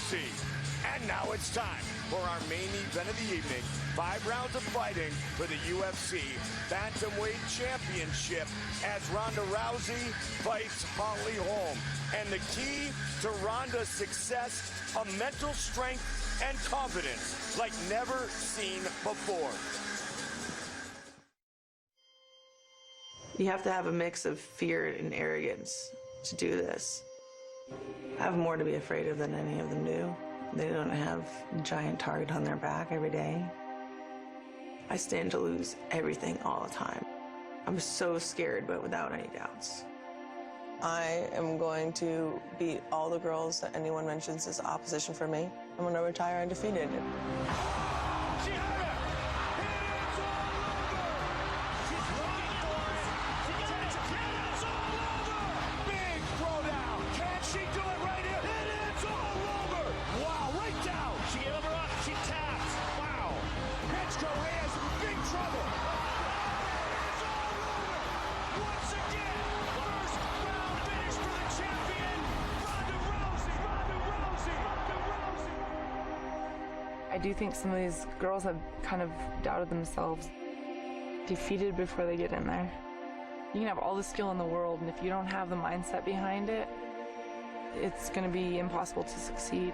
UFC. And now it's time for our main event of the evening. 5 rounds of fighting for the UFC Bantamweight Championship as Ronda Rousey fights Holly Holm. And the key to Ronda's success, a mental strength and confidence like never seen before. You have to have a mix of fear and arrogance to do this. I have more to be afraid of than any of them do. They don't have a giant target on their back every day. I stand to lose everything all the time. I'm so scared, but without any doubts. I am going to beat all the girls that anyone mentions as opposition for me. I'm going to retire undefeated. I do think some of these girls have kind of doubted themselves, defeated before they get in there. You can have all the skill in the world, and if you don't have the mindset behind it, it's going to be impossible to succeed.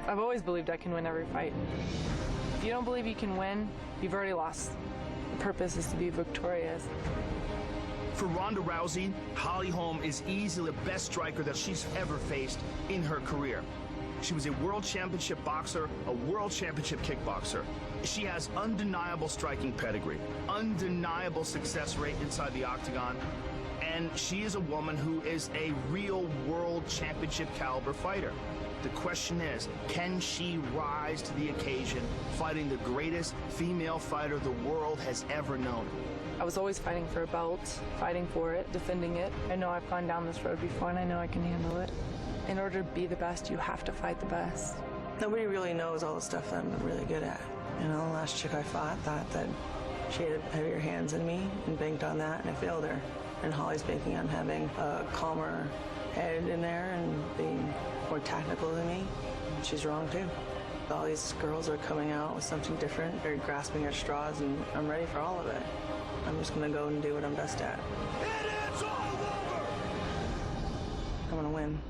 I've always believed I can win every fight. If you don't believe you can win, you've already lost. The purpose is to be victorious. For Ronda Rousey, Holly Holm is easily the best striker that she's ever faced in her career. She was a world championship boxer, a world championship kickboxer. She has undeniable striking pedigree, undeniable success rate inside the octagon, and she is a woman who is a real world championship caliber fighter. The question is, can she rise to the occasion, fighting the greatest female fighter the world has ever known? I was always fighting for a belt, fighting for it, defending it. I know I've gone down this road before, and I know I can handle it. In order to be the best, you have to fight the best. Nobody really knows all the stuff that I'm really good at. You know, the last chick I fought thought that she had heavier hands than me and banked on that, and I failed her. And Holly's banking on having a calmer head in there and being more tactical than me. She's wrong too. All these girls are coming out with something different. They're grasping at straws, and I'm ready for all of it. I'm just gonna go and do what I'm best at. It is all over! I'm gonna win.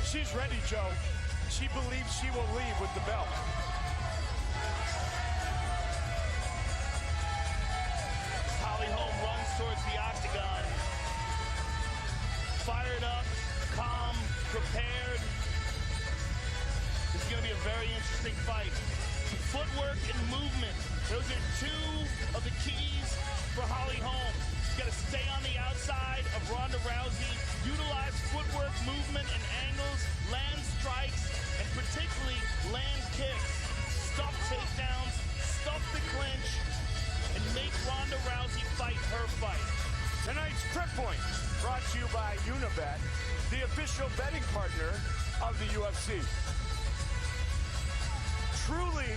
She's ready, Joe. She believes she will leave with the belt. Holly Holm runs towards the octagon. Fired up, calm, prepared. This is going to be a very interesting fight. Footwork and movement. Those are two of the keys for Holly Holm. She's got to stay on the outside of Ronda Rousey, utilize footwork, movement, and angles, land strikes, and particularly land kicks, stuff takedowns, stuff the clinch, and make Ronda Rousey fight her fight. Tonight's Trip Point brought to you by Unibet, the official betting partner of the UFC. Truly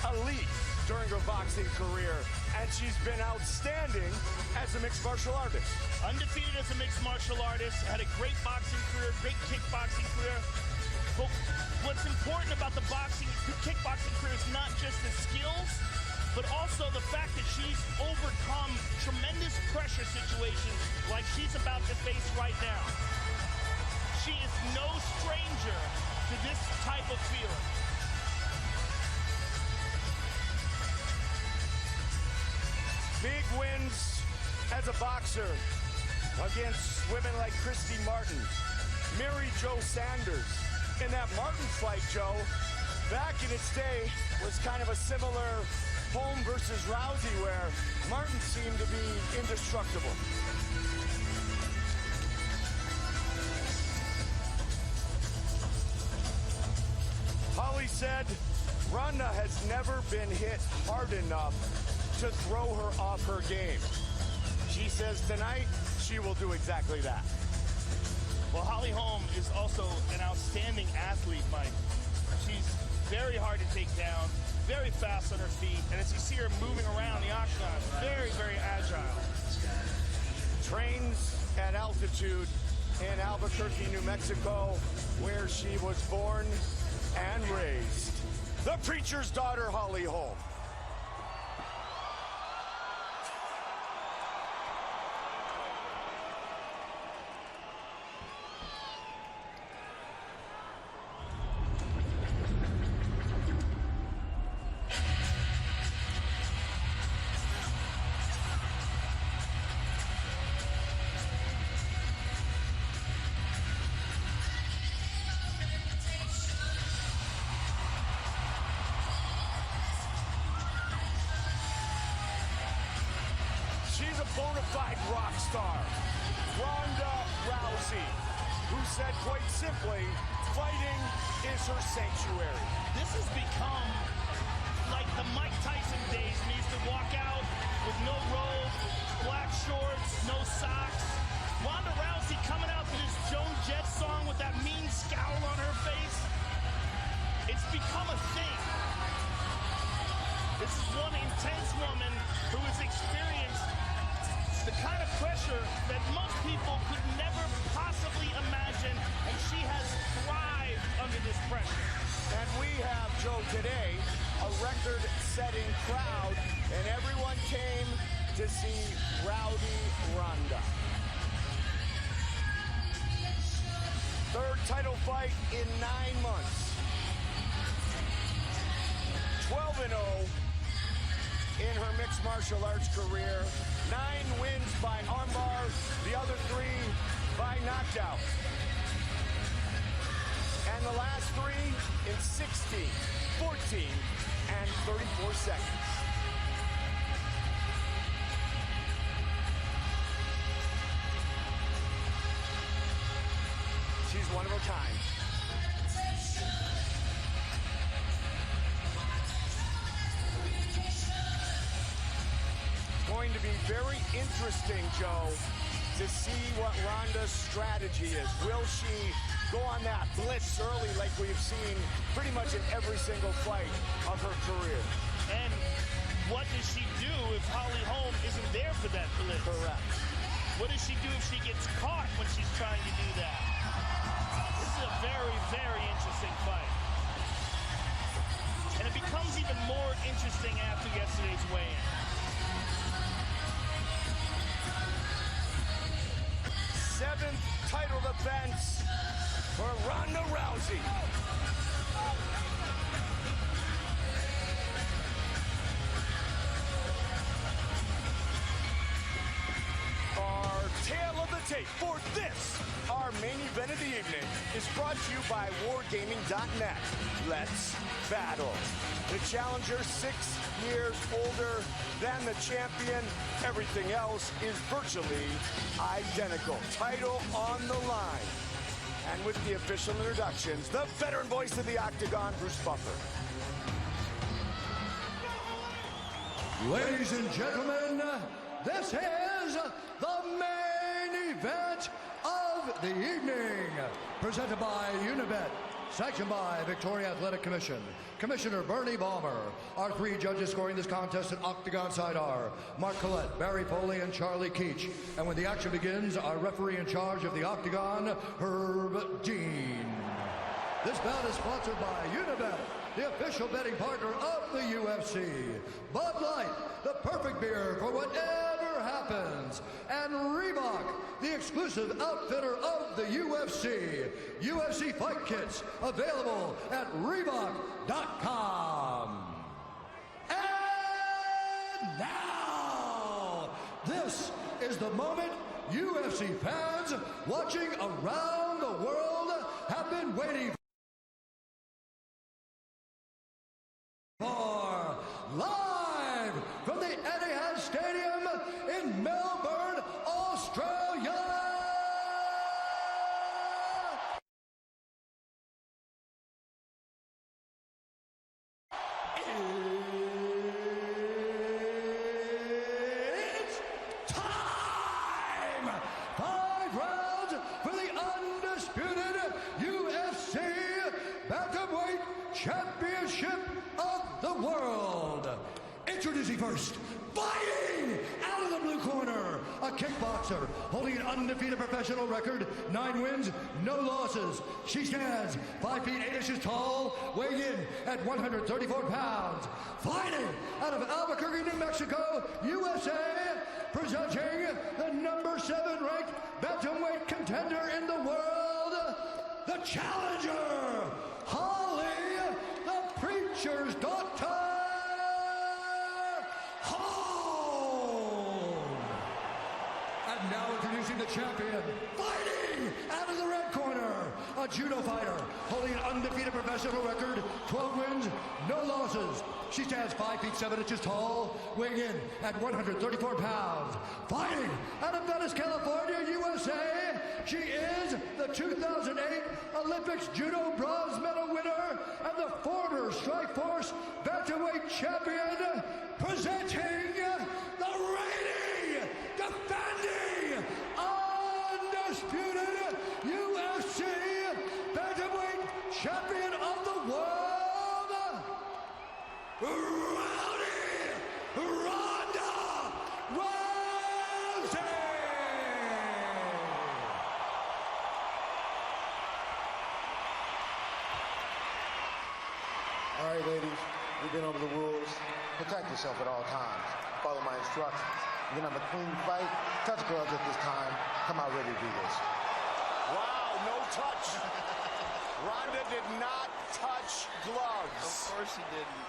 elite during her boxing career, and she's been outstanding as a mixed martial artist. Undefeated as a mixed martial artist, had a great boxing career, great kickboxing career. But what's important about the kickboxing career is not just the skills, but also the fact that she's overcome tremendous pressure situations like she's about to face right now. She is no stranger to this type of feeling. Big wins a boxer against women like Christy Martin, Mary Jo Sanders. In that Martin fight, Joe, back in its day, was kind of a similar Holm versus Rousey, where Martin seemed to be indestructible. Holly said Ronda has never been hit hard enough to throw her off her game. She says tonight she will do exactly that. Well, Holly Holm is also an outstanding athlete, Mike. She's very hard to take down, very fast on her feet, and as you see her moving around the octagon, very, very agile. Trains at altitude in Albuquerque, New Mexico, where she was born and raised. The preacher's daughter, Holly Holm. She's a bona fide rock star, Ronda Rousey, who said quite simply, fighting is her sanctuary. This has become like the Mike Tyson days when he used to walk out with no robe, black shorts, no socks. Ronda Rousey coming out to this Joan Jett song with that mean scowl on her face. It's become a thing. This is one intense woman who has experienced the kind of pressure that most people could never possibly imagine, and she has thrived under this pressure. And we have, Joe, today, a record-setting crowd, and everyone came to see Rowdy Ronda. Third title fight in 9 months. 12-0 in her mixed martial arts career. 9 wins by armbar, the other 3 by knockout. And the last 3 in 16, 14, and 34 seconds. She's one of a kind. Going to be very interesting, Joe, to see what Ronda's strategy is. Will she go on that blitz early like we've seen pretty much in every single fight of her career? And what does she do if Holly Holm isn't there for that blitz? Correct. What does she do if she gets caught when she's trying to do that? This is a very, very interesting fight. And it becomes even more interesting after yesterday's weigh-in. Seventh title defense for Ronda Rousey. Our tale of the tape for this, our main event of the evening, is brought to you by wargaming.net. Let's battle. The challenger 6 years older than the champion. Everything else is virtually identical. Title on the line. And with the official introductions, the veteran voice of the Octagon, Bruce Buffer. Ladies and gentlemen, this is the main event of the evening. Presented by Unibet. Sanctioned by Victoria Athletic Commission. Commissioner Bernie Balmer. Our 3 judges scoring this contest at Octagon side are Mark Collette, Barry Foley, and Charlie Keach. And when the action begins, our referee in charge of the Octagon, Herb Dean. This bout is sponsored by Unibet, the official betting partner of the UFC. Bud Light, the perfect beer for whatever happens. And Reebok, the exclusive outfitter of the UFC. UFC fight kits available at Reebok.com. And now, this is is the moment UFC fans watching around the world have been waiting for. Live from the Etihad Stadium in Melbourne, Australia. It's time! 5 rounds for the undisputed UFC Bantamweight Championship of the world. Introducing first, fighting out of the blue corner, a kickboxer holding an undefeated professional record, 9 wins, no losses. She stands 5 feet 8 inches tall, weighing in at 134 pounds. Fighting out of Albuquerque, New Mexico, USA, presenting the number 7 ranked bantamweight contender in the world, the challenger, Holly, the Preacher's daughter, Holm. And now introducing the champion, fighting out of the red corner, a judo fighter holding an undefeated professional record, 12 wins, no losses. She stands 5 feet 7 inches tall, weighing in at 134 pounds. Fighting out of Venice, California, USA, she is the 2008 Olympics judo bronze medal winner and the former Strikeforce bantamweight champion, presenting the reigning, defending, undisputed UFC bantamweight champion of the world, Rowdy Ronda Rousey! All right, ladies, we've been over the rules. Protect yourself at all times. Follow my instructions. You're gonna have a clean fight. Touch gloves at this time. Come out ready to do this. Wow, no touch. Ronda did not touch gloves. Of course he didn't.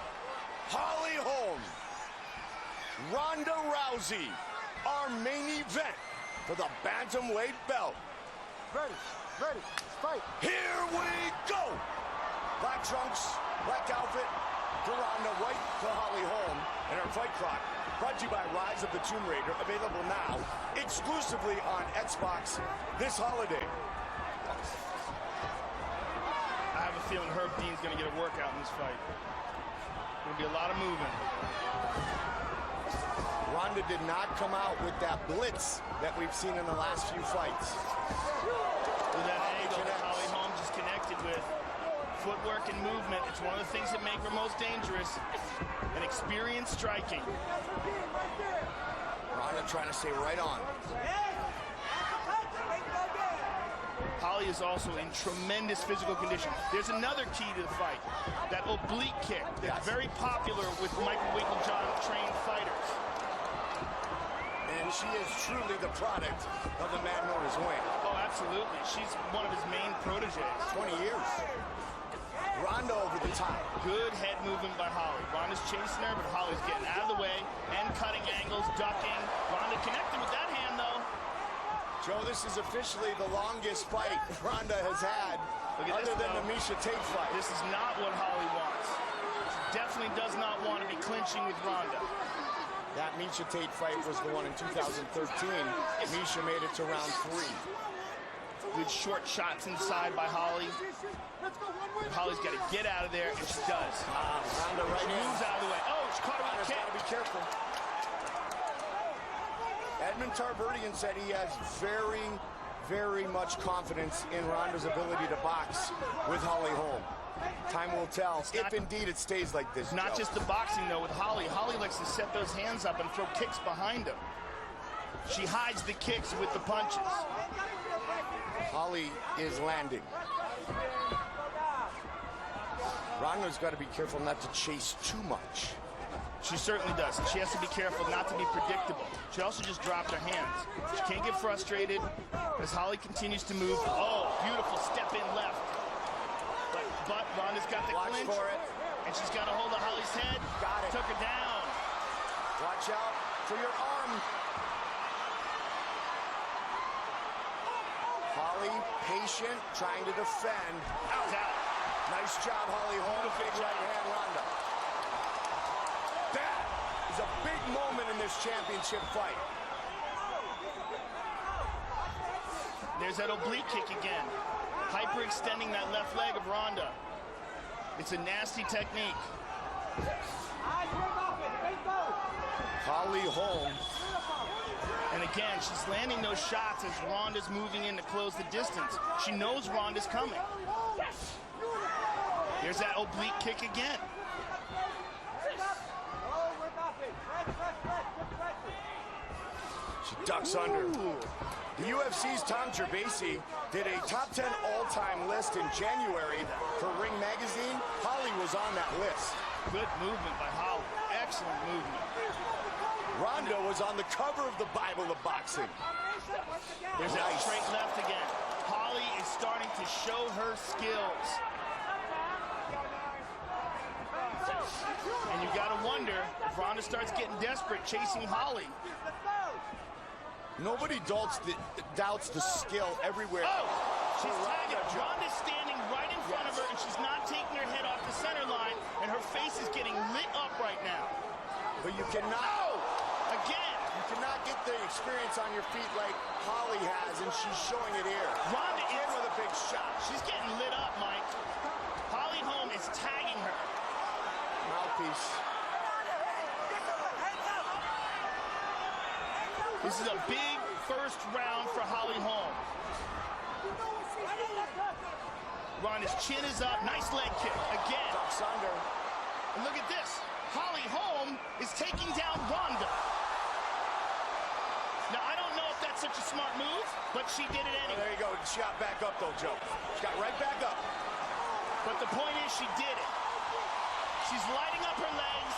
Holly Holm, Ronda Rousey, our main event for the bantamweight belt. Ready, fight. Here we go. Black trunks, black outfit to Ronda, white to Holly Holm, and her fight clock brought to you by Rise of the Tomb Raider, available now exclusively on Xbox this holiday. I have a feeling Herb Dean's going to get a workout in this fight. Going to be a lot of moving. Ronda did not come out with that blitz that we've seen in the last few fights. With that angle that Holly Holm just connected with. Footwork and movement, it's one of the things that make her most dangerous. And experienced striking. Ronda trying to stay right on. Holly is also in tremendous physical condition. There's another key to the fight. That oblique kick that's very popular with Michael Winklejohn trained fighters. And she is truly the product of the man known as Wayne. Oh, absolutely. She's one of his main proteges. 20 years. Ronda over the top. Good head movement by Holly. Ronda's chasing her, but Holly's getting out of the way and cutting angles, ducking. Ronda connected with that hand, though. Joe, this is officially the longest fight Ronda has had, other than the Miesha Tate fight. This is not what Holly wants. She definitely does not want to be clinching with Ronda. That Miesha Tate fight was the one in 2013. Miesha made it to round 3. Good short shots inside by Holly. Holly's got to get out of there, and she does. Ronda right in. Moves out of the way. Oh, she caught her with a kick. Got to be careful. Edmund Tarverdian said he has very, very much confidence in Ronda's ability to box with Holly Holm. Time will tell if indeed it stays like this. Not just the boxing, though, with Holly. Holly likes to set those hands up and throw kicks behind him. She hides the kicks with the punches. Holly is landing. Ronda's got to be careful not to chase too much. She certainly does. And she has to be careful not to be predictable. She also just dropped her hands. She can't get frustrated as Holly continues to move. Oh, beautiful step in left. But Ronda's got the Watch clinch. for it. And she's got a hold of Holly's head. Got it. Took her down. Watch out for your arm. Holly, patient, trying to defend. Out. Nice job, Holly Holm. Big right hand, Ronda. That is a big moment in this championship fight. There's that oblique kick again. Hyperextending that left leg of Ronda. It's a nasty technique. Holly Holm. And again, she's landing those shots as Ronda's moving in to close the distance. She knows Ronda's coming. There's that oblique kick again. She ducks under. The UFC's Tom Gerbasi did a top 10 all-time list in January for Ring Magazine. Holly was on that list. Good movement by Holly. Excellent movement. Ronda was on the cover of the Bible of boxing. There's that straight left again. Holly is starting to show her skills. And you gotta wonder if Ronda starts getting desperate chasing Holly. Nobody doubts the skill everywhere. Oh! She's tagging. Ronda's standing right in front of her, and she's not taking her head off the center line, and her face is getting lit up right now. But you cannot... Oh! Again! You cannot get the experience on your feet like Holly has, and she's showing it here. Ronda in with a big shot. She's getting lit up, Mike. Holly Holm is tagging her. Mouthpiece. This is a big first round for Holly Holm. Ronda's chin is up. Nice leg kick. Again. Ducks under. And look at this. Holly Holm is taking down Ronda. Now, I don't know if that's such a smart move, but she did it anyway. There you go. She got back up, though, Joe. She got right back up. But the point is, she did it. She's lighting up her legs.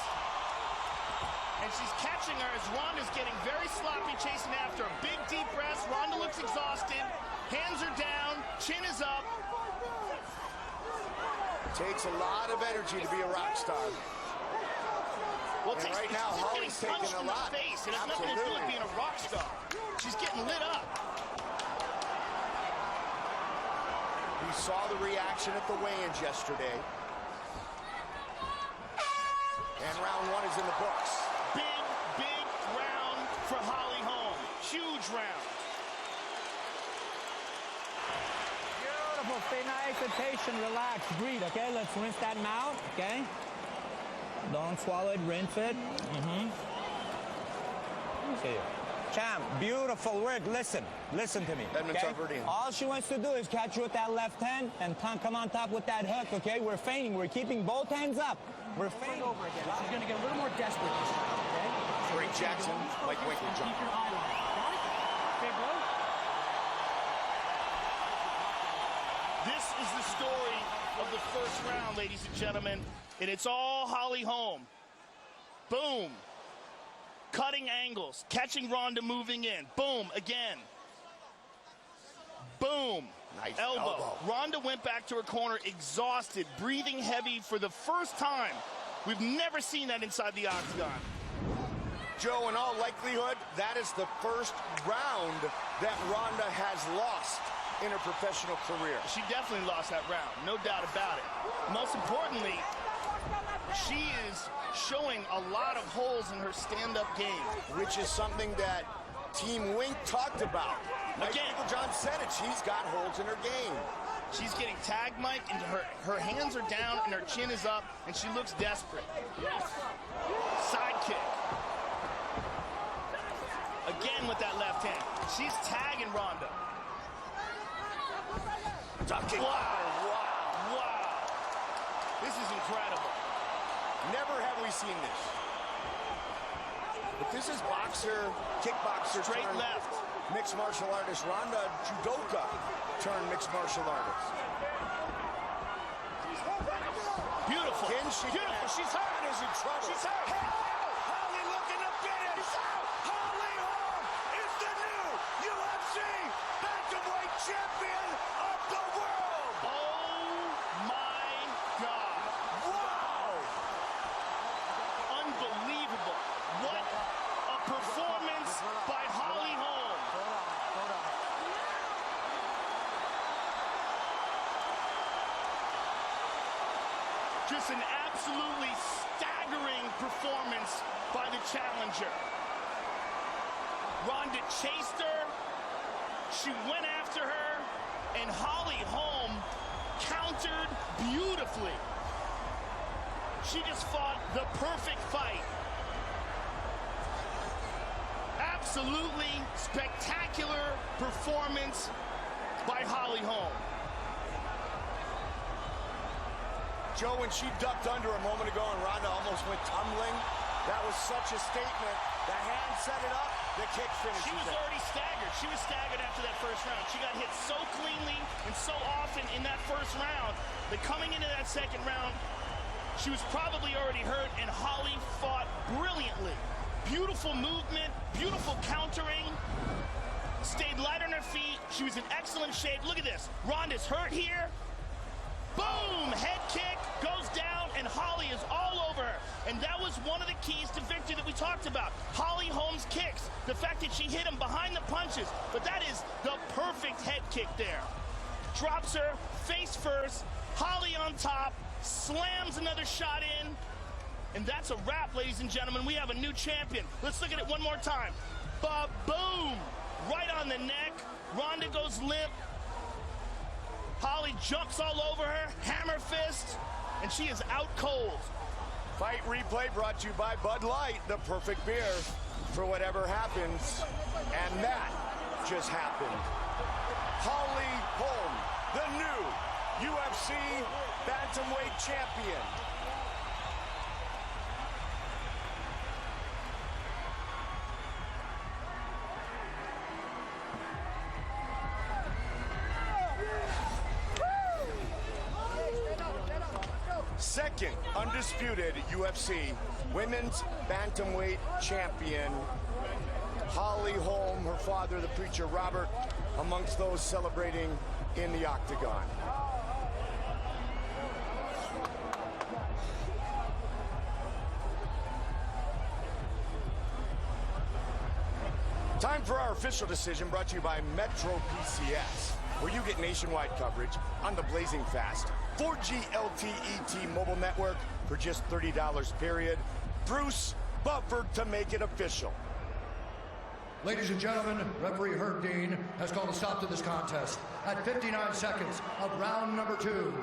And she's catching her as Ronda's getting very sloppy chasing after her. Big deep breaths. Ronda looks exhausted. Hands are down. Chin is up. Takes a lot of energy to be a rock star. Well, and right now, Holly's taking a lot. Face. It has nothing to do with being a rock star. She's getting lit up. We saw the reaction at the weigh-ins yesterday. And round one is in the books. Big round for Holly Holm. Huge round. Beautiful. Stay nice and patient. Relax. Breathe, okay? Let's rinse that mouth, okay? Don't swallow it. Rinse it. See you. Champ, beautiful work. Listen to me. Okay? All she wants to do is catch you with that left hand and come on top with that hook, okay? We're feigning. We're keeping both hands up. We're feigning. Over again. She's going to get a little more desperate this time, okay? Great Jackson, Mike Winkler jump. Keep your eye on it. Got it? Okay, bro? This is the story of the first round, ladies and gentlemen, and it's all Holly Holm. Boom. Cutting angles, catching Ronda moving in. Boom, again. Boom. Nice elbow. Ronda went back to her corner exhausted, breathing heavy for the first time. We've never seen that inside the octagon. Joe, in all likelihood, that is the first round that Ronda has lost in her professional career. She definitely lost that round, no doubt about it. Most importantly, she is showing a lot of holes in her stand-up game. Which is something that Team Wink talked about. Again, John said it, she's got holes in her game. She's getting tagged, Mike, and her hands are down and her chin is up, and she looks desperate. Side kick. Again with that left hand. She's tagging Ronda. Ducking. Wow. This is incredible. Never have we seen this. But this is kickboxer Straight turned left. mixed martial artist. Ronda judoka turned mixed martial artist. Beautiful. Beautiful. She's hurt. Is in trouble. She's hurt. Holly looking to finish. Holly Holm is the new UFC bantamweight champion of the world. Oh my God. Wow. Unbelievable. What a performance by Holly Holm. Just an absolutely staggering performance by the challenger. Ronda chased her, she went after her, and Holly Holm countered beautifully. She just fought the perfect fight. Absolutely spectacular performance by Holly Holm. Joe, when she ducked under a moment ago and Ronda almost went tumbling, that was such a statement. The hand set it up, the kick finished. She was already staggered. She was staggered after that first round. She got hit so cleanly and so often in that first round that coming into that second round, she was probably already hurt, and Holly fought brilliantly. Beautiful movement, beautiful countering, stayed light on her feet. She was in excellent shape. Look at this. Ronda's hurt here. Boom! Head kick goes down, and Holly is all over her. And that was one of the keys to victory that we talked about. Holly Holm's kicks, the fact that she hit him behind the punches. But that is the perfect head kick there. Drops her face first. Holly on top, slams another shot in. And that's a wrap, ladies and gentlemen. We have a new champion. Let's look at it one more time. Ba-boom! Right on the neck. Ronda goes limp. Holly jumps all over her, hammer fist, and she is out cold. Fight replay brought to you by Bud Light, the perfect beer for whatever happens. And that just happened. Holly Holm, the new UFC bantamweight champion. Second undisputed UFC women's bantamweight champion, Holly Holm, her father, the preacher Robert, amongst those celebrating in the octagon. Time for our official decision, brought to you by Metro PCS, where you get nationwide coverage on the blazing fast 4G LTE T-Mobile network for just $30 period. Bruce Buffer to make it official. Ladies and gentlemen, referee Herb Dean has called a stop to this contest at 59 seconds of round number 2,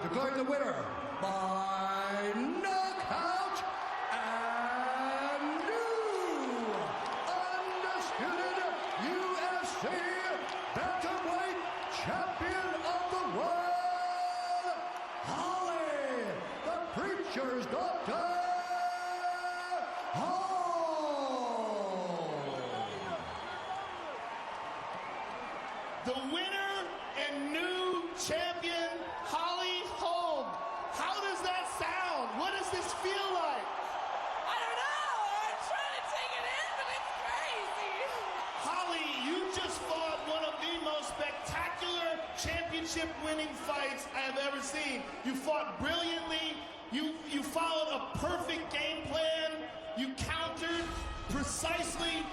declaring the winner by knockout and new undisputed UFC bantamweight champion of the world, Holly, the preacher's daughter, Holm. The winner and new champion, Holly Holm. How does that sound? What does this feel like? I don't know. I'm trying to take it in, but it's crazy. Holly, you just fought one of the most spectacular championship-winning fights I have ever seen. You fought brilliantly. You followed a perfect game plan. You countered precisely.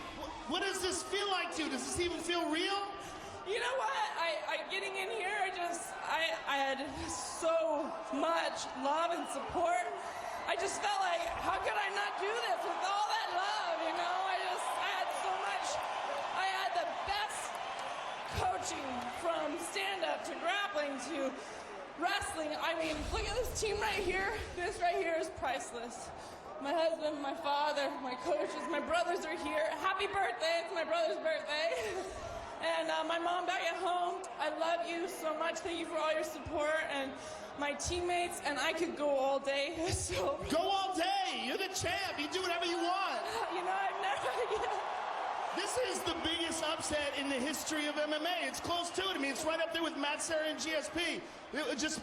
What does this feel like to you? Does this even feel real? You know what? Getting in here, I had so much love and support. I just felt like, how could I not do this with all that love, you know? I had so much. I had the best coaching from stand-up to grappling to wrestling. I mean, look at this team right here. This right here is priceless. My husband, my father, my coaches, my brothers are here. Happy birthday, it's my brother's birthday. And my mom back at home, I love you so much. Thank you for all your support. And my teammates, and I could go all day. So go all day. You're the champ. You do whatever you want. You know, I've never. Yeah. This is the biggest upset in the history of MMA. It's close to it. I mean, it's right up there with Matt Serra and GSP.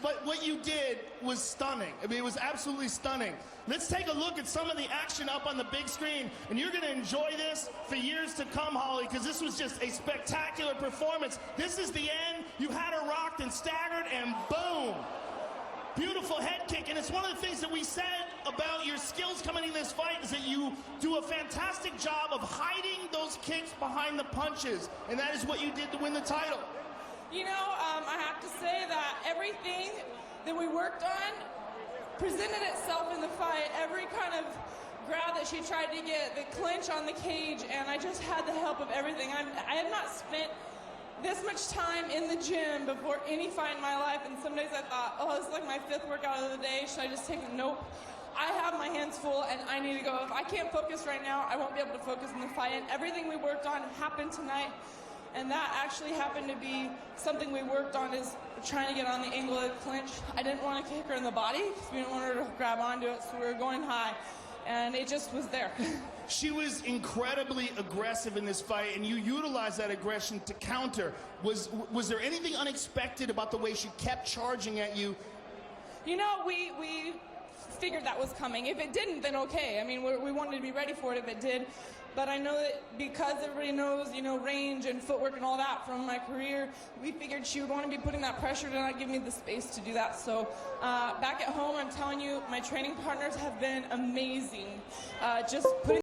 But what you did was stunning. I mean, it was absolutely stunning. Let's take a look at some of the action up on the big screen, and you're going to enjoy this for years to come, Holly, because this was just a spectacular performance. This is the end. You had her rocked and staggered, and boom. Beautiful head kick, and it's one of the things that we said about your skills coming in this fight is that you do a fantastic job of hiding those kicks behind the punches, and that is what you did to win the title. You know, I have to say that everything that we worked on presented itself in the fight. Every kind of grab that she tried to get, the clinch on the cage, and I just had the help of everything. I have not spent this much time in the gym before any fight in my life, and some days I thought, oh, this is like my 5th workout of the day. Should I just take it? Nope. I have my hands full, and I need to go. If I can't focus right now, I won't be able to focus in the fight, and everything we worked on happened tonight, and that actually happened to be something we worked on, is trying to get on the angle of the clinch. I didn't want to kick her in the body because we didn't want her to grab onto it, so we were going high, and it just was there. She was incredibly aggressive in this fight, and you utilized that aggression to counter. Was there anything unexpected about the way she kept charging at you? You know, we figured that was coming. If it didn't, then okay. I mean, we wanted to be ready for it if it did. But I know that because everybody knows, you know, range and footwork and all that from my career, we figured she would want to be putting that pressure to not give me the space to do that. So back at home, I'm telling you, my training partners have been amazing. Just putting